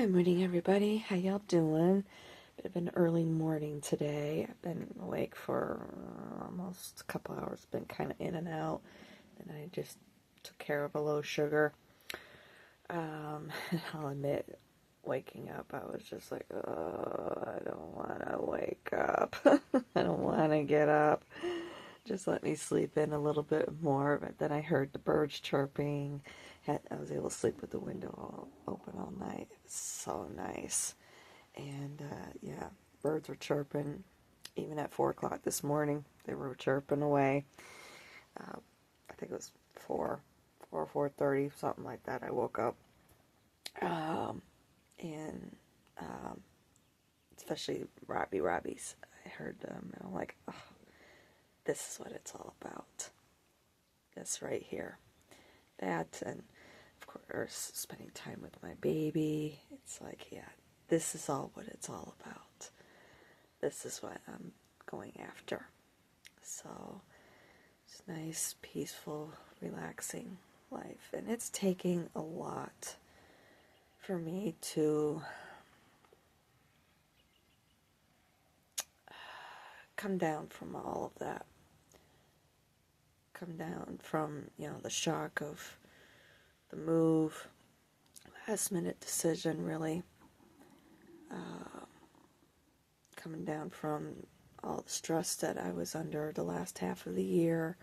Good morning, everybody. How y'all doing? Bit of an early morning today. I've been awake for almost a couple hours. Been kind of in and out, and I just took care of a low sugar. I'll admit, waking up, I was just like, oh, I don't want to wake up. I don't want to get up. Just let me sleep in a little bit more. But then I heard the birds chirping. I was able to sleep with the window all open all night. It was so nice. And yeah, birds were chirping. Even at 4 o'clock this morning, they were chirping away. I think it was 4:30, something like that. I woke up. And especially Robbies. I heard them, and I'm like, oh, this is what it's all about. This right here. That, and of course, spending time with my baby. It's like, yeah, this is all what it's all about. This is what I'm going after. So, it's nice, peaceful, relaxing life. And it's taking a lot for me to come down from all of that. Come down from, the shock of the move, last minute decision, really. Coming down from all the stress that I was under the last half of the year,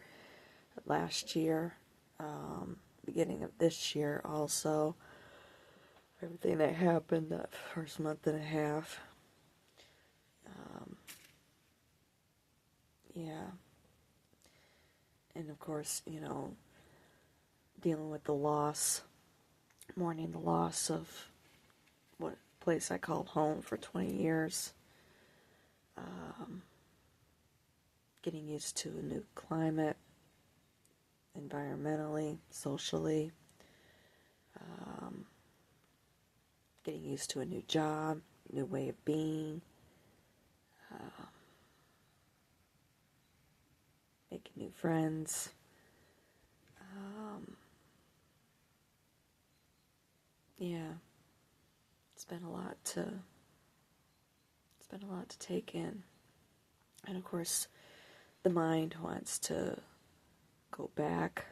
last year, beginning of this year also. Everything that happened that first month and a half. Yeah. And of course, dealing with the loss, mourning the loss of what place I called home for 20 years. Getting used to a new climate, environmentally, socially. Getting used to a new job, new way of being. Making new friends. Yeah, it's been a lot to take in. And of course, the mind wants to go back.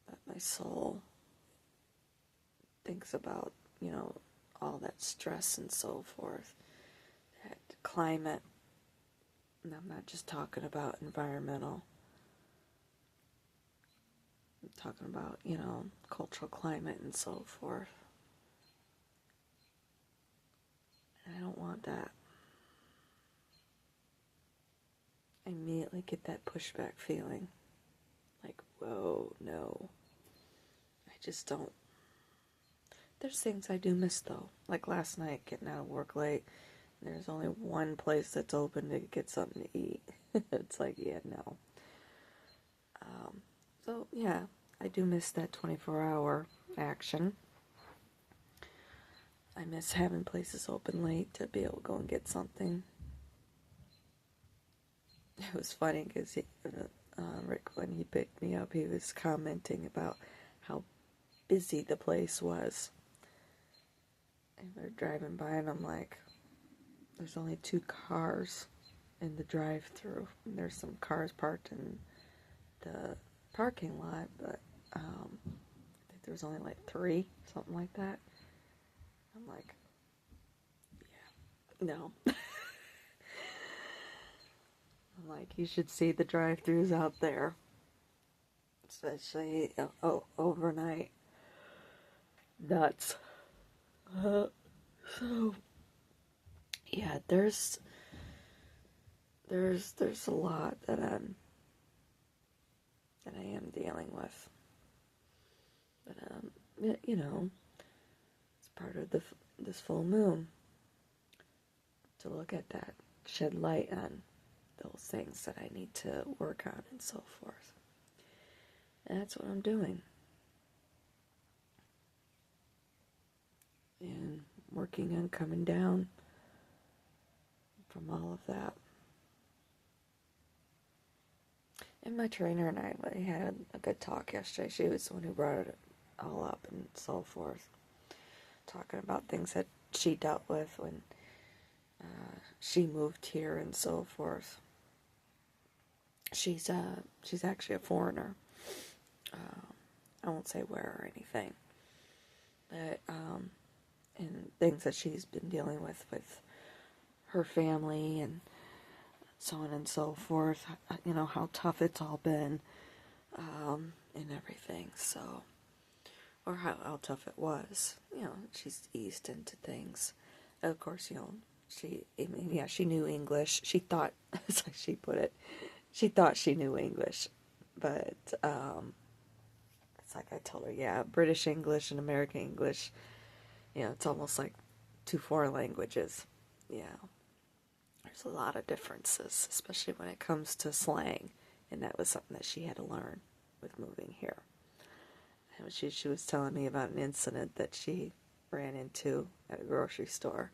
But my soul thinks about, all that stress and so forth, that climate. And I'm not just talking about environmental. I'm talking about, cultural climate and so forth. And I don't want that. I immediately get that pushback feeling. Like, whoa, no. I just don't. There's things I do miss, though. Like last night, getting out of work late. And there's only one place that's open to get something to eat. It's like, yeah, no. So, yeah, I do miss that 24-hour action. I miss having places open late to be able to go and get something. It was funny because Rick, when he picked me up, he was commenting about how busy the place was. And we're driving by, and I'm like, there's only 2 cars in the drive-thru. And there's some cars parked in the parking lot, but I think there was only like 3, something like that. I'm like, yeah, no. I'm like, you should see the drive-thrus out there, especially overnight. Nuts. So, yeah, there's a lot that I am dealing with, but it's part of this full moon to look at that, shed light on those things that I need to work on and so forth. And that's what I'm doing. And working on coming down from all of that. And my trainer and I, we had a good talk yesterday. She was the one who brought it all up and so forth, talking about things that she dealt with when she moved here and so forth. She's actually a foreigner. I won't say where or anything, but and things that she's been dealing with her family and so on and so forth. You know how tough it's all been, and everything. So, or how tough it was. You know, she's eased into things. Of course, you know, she knew English. She thought, as she put it, she thought she knew English, but it's like I told her, yeah, British English and American English, you know, it's almost like two foreign languages. Yeah, there's a lot of differences, especially when it comes to slang, and that was something that she had to learn with moving here. And she was telling me about an incident that she ran into at a grocery store.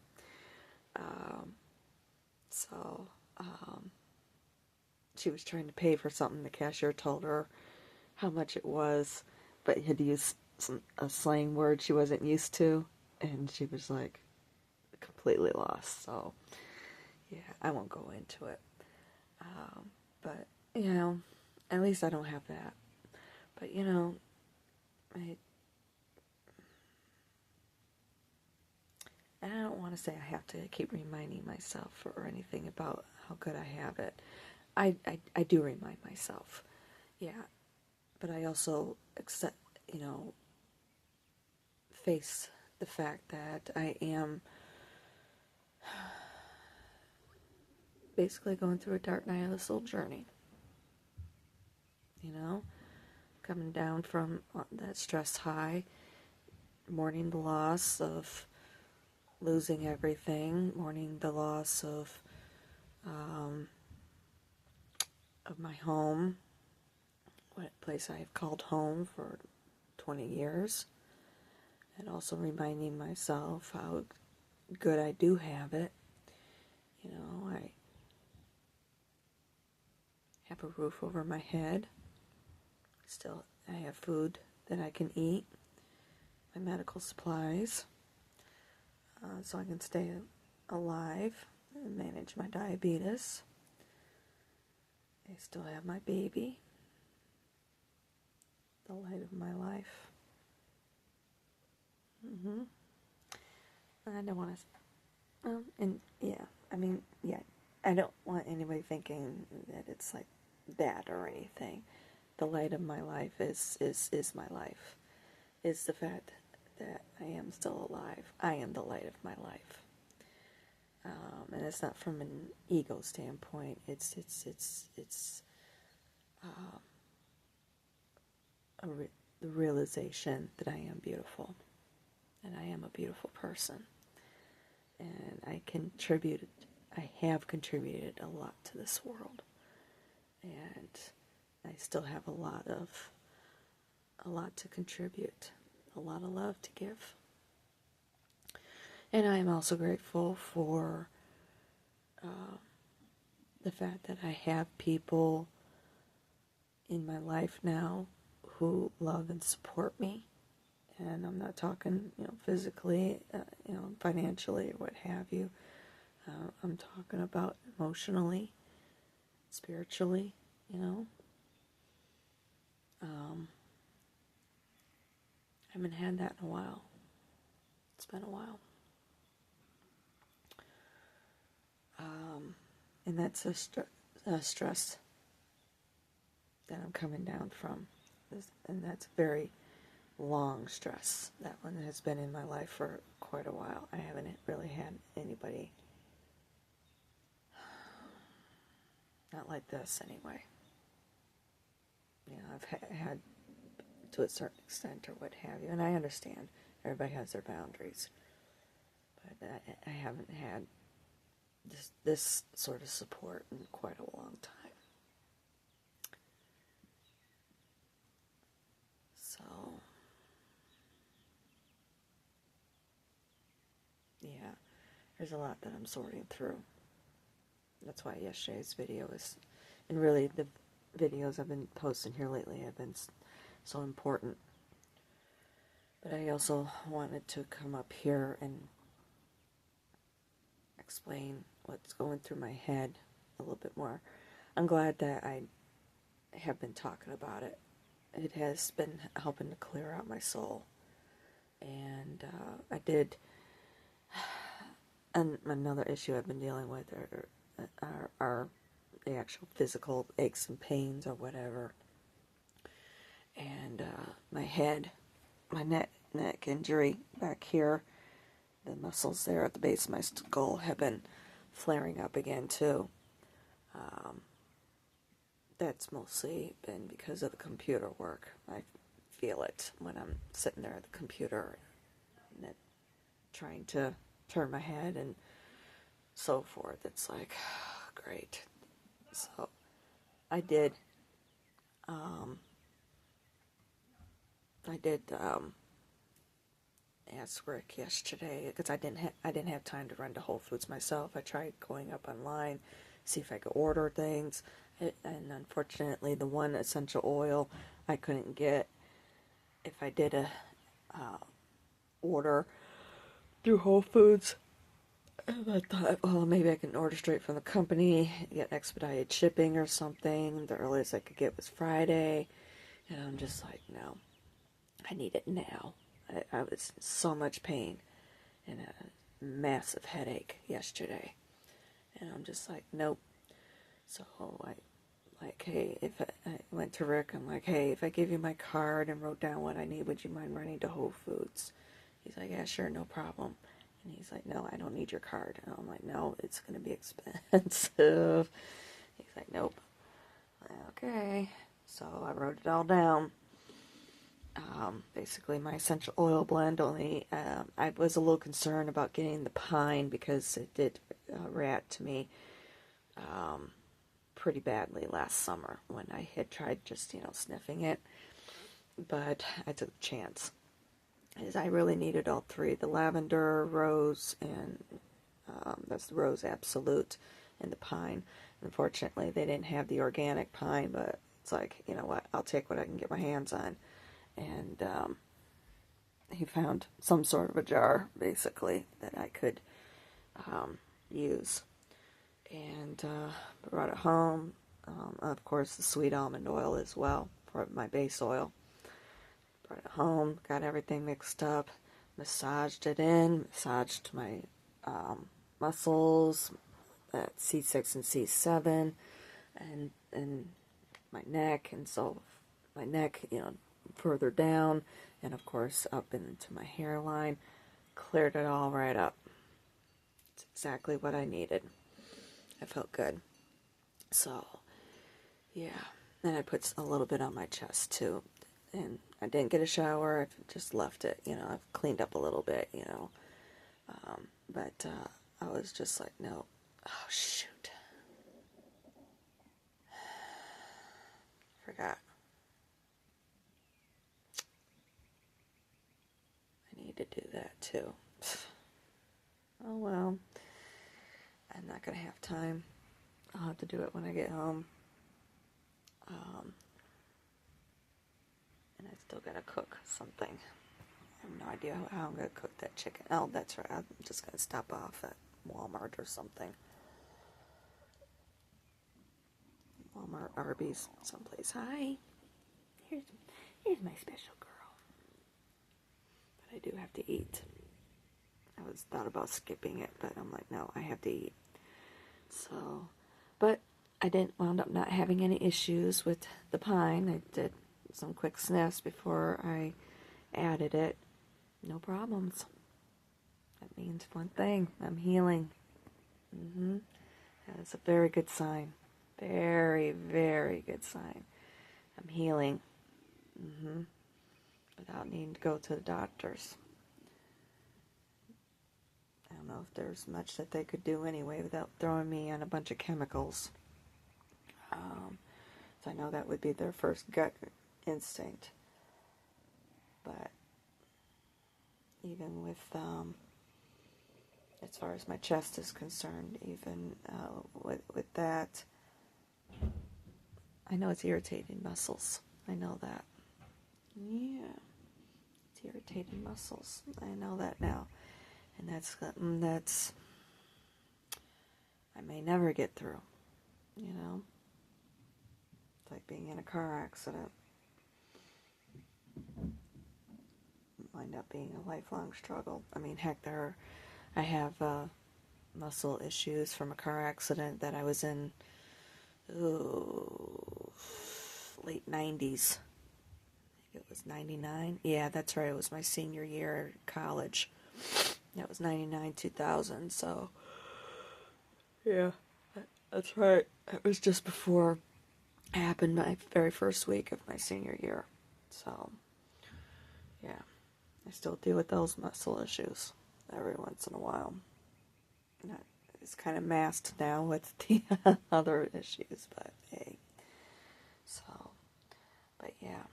Um, so she was trying to pay for something. The cashier told her how much it was, but had used a slang word she wasn't used to, and she was like completely lost. So yeah, I won't go into it. But you know, at least I don't have that. But you know, and I don't want to say I have to keep reminding myself or anything about how good I have it. I do remind myself, yeah, but I also accept, you know, face the fact that I am basically going through a dark night of the soul journey. You know, coming down from that stress high, mourning the loss of losing everything, mourning the loss of my home, what place I have called home for 20 years, and also reminding myself how good I do have it. You know, I have a roof over my head. Still, I have food that I can eat, my medical supplies, so I can stay alive and manage my diabetes. I still have my baby, the light of my life. I don't want to, and yeah, I mean, yeah, I don't want anybody thinking that it's like that or anything. The light of my life is my life. Is the fact that I am still alive. I am the light of my life. And it's not from an ego standpoint. It's the realization that I am beautiful, and I am a beautiful person, and I have contributed a lot to this world, and I still have a lot to contribute, a lot of love to give. And I am also grateful for the fact that I have people in my life now who love and support me. And I'm not talking, you know, physically, you know, financially or what have you. I'm talking about emotionally, spiritually, you know. I haven't had that in a while. It's been a while. And that's a stress that I'm coming down from. And that's very long stress. That one has been in my life for quite a while. I haven't really had anybody, not like this anyway. You know, I've had to a certain extent or what have you, and I understand everybody has their boundaries, but I haven't had this sort of support in quite a long time. So, yeah, there's a lot that I'm sorting through. That's why yesterday's video is, and really videos I've been posting here lately have been so important. But I also wanted to come up here and explain what's going through my head a little bit more. I'm glad that I have been talking about it. It has been helping to clear out my soul. And I did, and another issue I've been dealing with are the actual physical aches and pains or whatever. And my head, my neck injury back here, the muscles there at the base of my skull have been flaring up again too. That's mostly been because of the computer work. I feel it when I'm sitting there at the computer and trying to turn my head and so forth. It's like, great. So I did ask Rick yesterday because I didn't have time to run to Whole Foods myself. I tried going up online, see if I could order things, and unfortunately, the one essential oil I couldn't get. If I did a order through Whole Foods, and I thought, well, maybe I can order straight from the company, get expedited shipping or something. The earliest I could get was Friday, and I'm just like, no, I need it now. I was in so much pain and a massive headache yesterday. And I'm just like, nope. So hey, if I went to Rick, I'm like, hey, if I give you my card and wrote down what I need, would you mind running to Whole Foods? He's like, yeah, sure, no problem. And he's like, no, I don't need your card. And I'm like, no, it's going to be expensive. He's like, nope. Okay. So I wrote it all down. Basically my essential oil blend only, I was a little concerned about getting the pine because it did react to me pretty badly last summer when I had tried just, sniffing it, but I took a chance. As I really needed all three, the lavender, rose, and that's the rose absolute, and the pine. Unfortunately, they didn't have the organic pine, but it's like, you know what, I'll take what I can get my hands on. And he found some sort of a jar, basically, that I could use. And brought it home. Of course, the sweet almond oil as well for my base oil. Brought it home, got everything mixed up, massaged it in, massaged my muscles at C6 and C7, and my neck, and so my neck, further down, and of course up into my hairline. Cleared it all right up. It's exactly what I needed. I felt good. So, yeah. Then I put a little bit on my chest too. And I didn't get a shower. I just left it. I've cleaned up a little bit, But I was just like, no. Oh, shoot. Forgot. I need to do that too. Oh, well. I'm not going to have time. I'll have to do it when I get home. And I still got to cook something. I have no idea how I'm going to cook that chicken. Oh, that's right. I'm just going to stop off at Walmart or something. Walmart, Arby's, someplace. Hi. Here's my special girl. But I do have to eat. I thought about skipping it, but I'm like, no, I have to eat. So, but I didn't wound up not having any issues with the pine. I did some quick sniffs before I added it. No problems. That means one thing. I'm healing. That's a very good sign. Very, very good sign. I'm healing. Without needing to go to the doctors. I don't know if there's much that they could do anyway without throwing me on a bunch of chemicals. So I know that would be their first gut instinct. But even with, as far as my chest is concerned, even with that, I know it's irritating muscles. I know that. Yeah, it's irritating muscles. I know that now. And that's I may never get through, you know? It's like being in a car accident. Wind up being a lifelong struggle. I mean, heck, I have muscle issues from a car accident that I was in, late 90s. I think it was 99. Yeah, that's right. It was my senior year at college. That was 99, 2000. So, yeah, that's right. It was just before it happened my very first week of my senior year. So, yeah, I still deal with those muscle issues every once in a while. It's kind of masked now with the other issues, but hey. So, but yeah.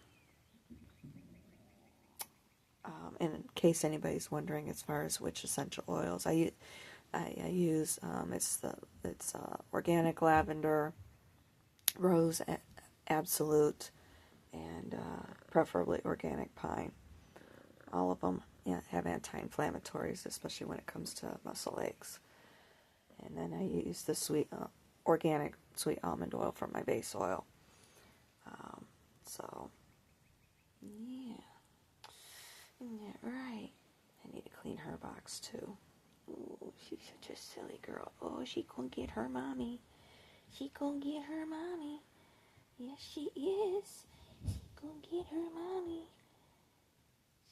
In case anybody's wondering, as far as which essential oils I use, it's organic lavender, rose absolute, and preferably organic pine. All of them have anti-inflammatories, especially when it comes to muscle aches. And then I use the organic sweet almond oil for my base oil. So, yeah. Isn't that right? I need to clean her box, too. Ooh, she's such a silly girl. Oh, she gonna get her mommy. She gonna get her mommy. Yes, she is. She gonna get her mommy.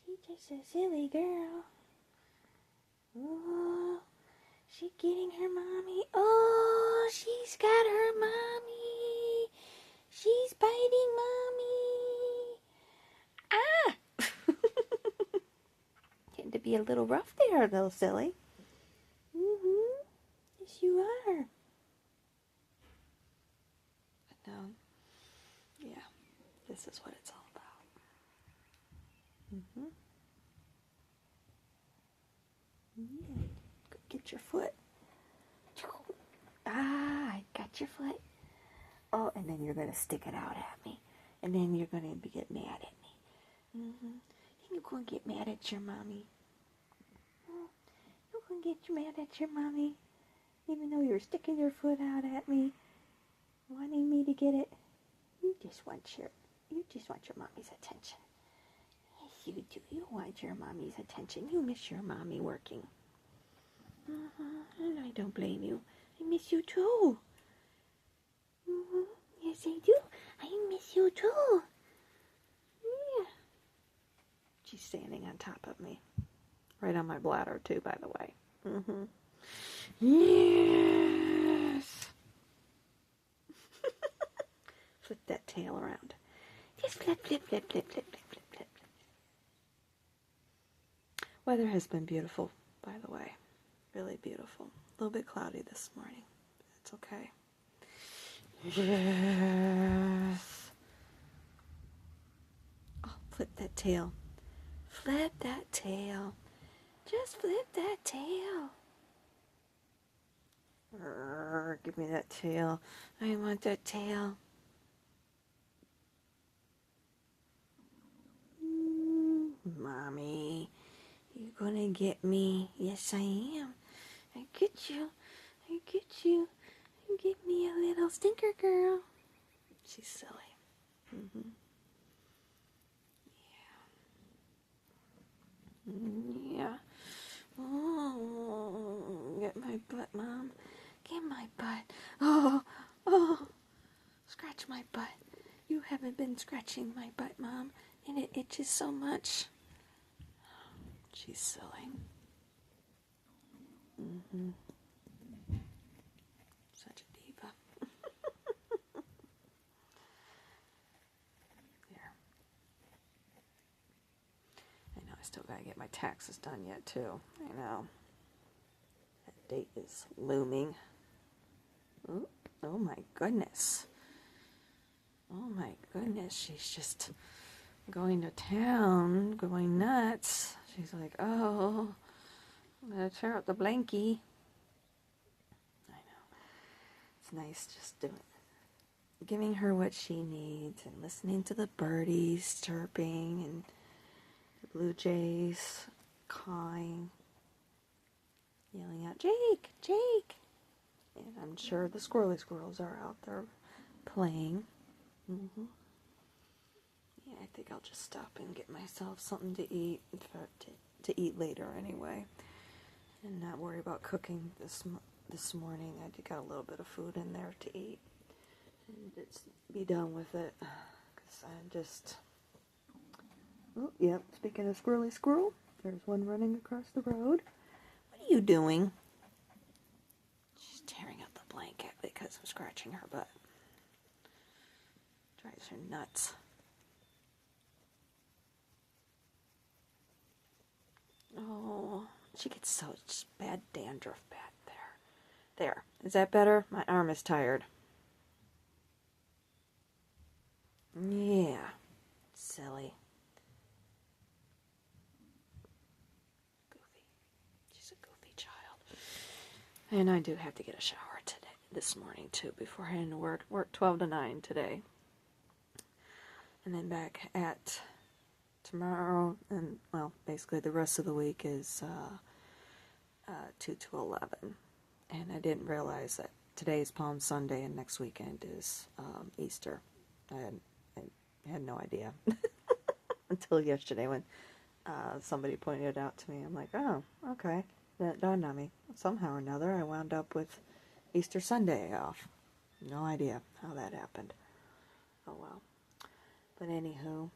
She's just a silly girl. Oh, she getting her mommy. Oh, she's got her mommy. She's biting mommy. Ah! Getting to be a little rough there, little silly. Mm-hmm. Yes, you are. But no. Yeah. This is what it's all about. Mm-hmm. Yeah. Go get your foot. Ah, I got your foot. Oh, and then you're going to stick it out at me. And then you're going to get mad at me. Mm-hmm. You're going to get mad at your mommy. You're going to get mad at your mommy. Even though you're sticking your foot out at me, wanting me to get it. You just want your mommy's attention. Yes, you do. You want your mommy's attention. You miss your mommy working. And I don't blame you. I miss you too. Yes, I do. I miss you too. Yeah. She's standing on top of me. Right on my bladder, too, by the way. Mm-hmm. Yes. Flip that tail around. Just flip, flip, flip, flip, flip, flip, flip, flip. Weather has been beautiful, by the way. Really beautiful. A little bit cloudy this morning. It's okay. Yes. Oh, flip that tail. Flip that tail. Just flip that tail. Give me that tail. I want that tail. Mommy, you gonna get me? Yes, I am. I get you. I get you. You get me a little stinker girl. She's silly. Mm-hmm. Yeah. Yeah. Oh, get my butt, Mom. Get my butt. Oh. Scratch my butt. You haven't been scratching my butt, Mom, and it itches so much. She's silly. Mm-hmm. Such a diva. There. I know I still gotta get my taxes done yet, too. I know. That date is looming. Ooh, oh my goodness. Oh my goodness. She's just going to town, going nuts. She's like, oh, I'm gonna tear out the blankie. I know. It's nice just doing it. giving her what she needs and listening to the birdies chirping and the blue jays cawing, yelling out, Jake, Jake. And I'm sure the squirrely squirrels are out there playing. Mm-hmm. Yeah, I think I'll just stop and get myself something to eat, to eat later anyway, and not worry about cooking this morning. I got a little bit of food in there to eat, and just be done with it, because I'm just... Oh, yep, speaking of squirrely squirrel, there's one running across the road. What are you doing? She's tearing up the blanket because I'm scratching her butt. Drives her nuts. Oh, she gets such bad dandruff back there. There. Is that better? My arm is tired. Yeah. Silly. Goofy. She's a goofy child. And I do have to get a shower this morning too, before heading to work. Work 12 to 9 today. And then back at tomorrow, and, well, basically the rest of the week is 2 to 11. And I didn't realize that today's Palm Sunday and next weekend is Easter. I had no idea until yesterday when somebody pointed it out to me. I'm like, oh, okay. That dawned on me. Somehow or another, I wound up with Easter Sunday off. No idea how that happened. Oh well. But anywho,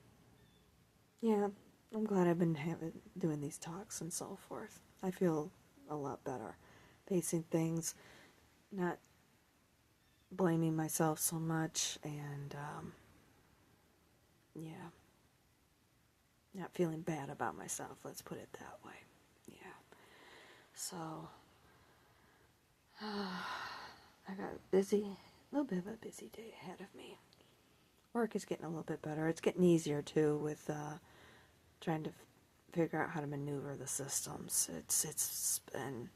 yeah, I'm glad I've been doing these talks and so forth. I feel a lot better facing things, not blaming myself so much, and yeah, not feeling bad about myself. Let's put it that way. Yeah. So I got a little bit of a busy day ahead of me. Work is getting a little bit better. It's getting easier too with trying to figure out how to maneuver the systems. It's been,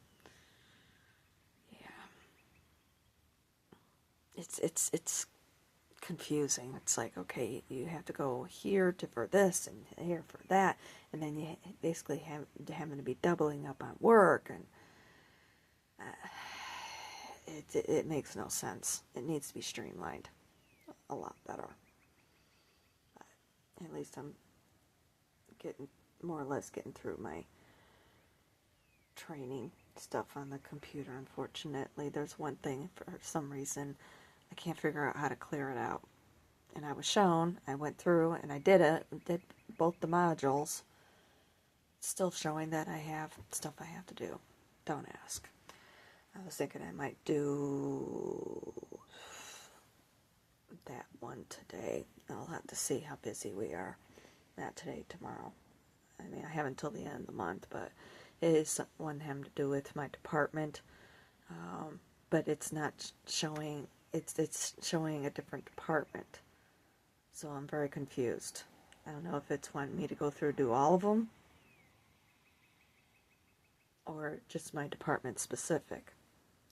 yeah. It's confusing. It's like, okay, you have to go here for this and here for that, and then you basically having to be doubling up on work, and it makes no sense. It needs to be streamlined a lot better. But at least I'm more or less getting through my training stuff on the computer. Unfortunately, there's one thing, for some reason I can't figure out how to clear it out, and I was shown. I went through and I did both the modules. It's still showing that I have stuff I have to do. Don't ask. I was thinking I might do that one today. I'll have to see how busy we are. Not today, tomorrow. I mean, I have until the end of the month, but it is one having to do with my department. But it's not showing, it's showing a different department. So I'm very confused. I don't know if it's wanting me to go through and do all of them, or just my department specific.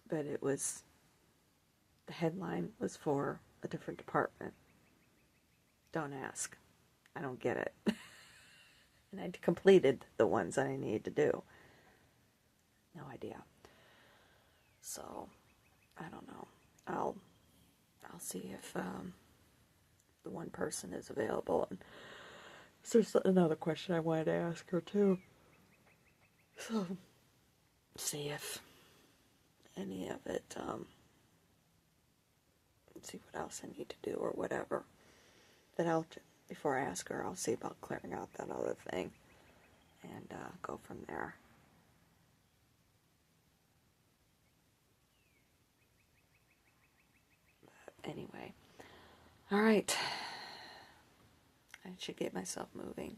But the headline was for a different department. Don't ask. I don't get it. And I completed the ones that I needed to do. No idea. So, I don't know. I'll see if the one person is available. And there's another question I wanted to ask her too. So, see if any of it, see what else I need to do or whatever. Before I ask her, I'll see about clearing out that other thing and go from there. But anyway, all right. I should get myself moving.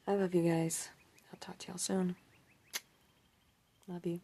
I love you guys. I'll talk to y'all soon. Love you.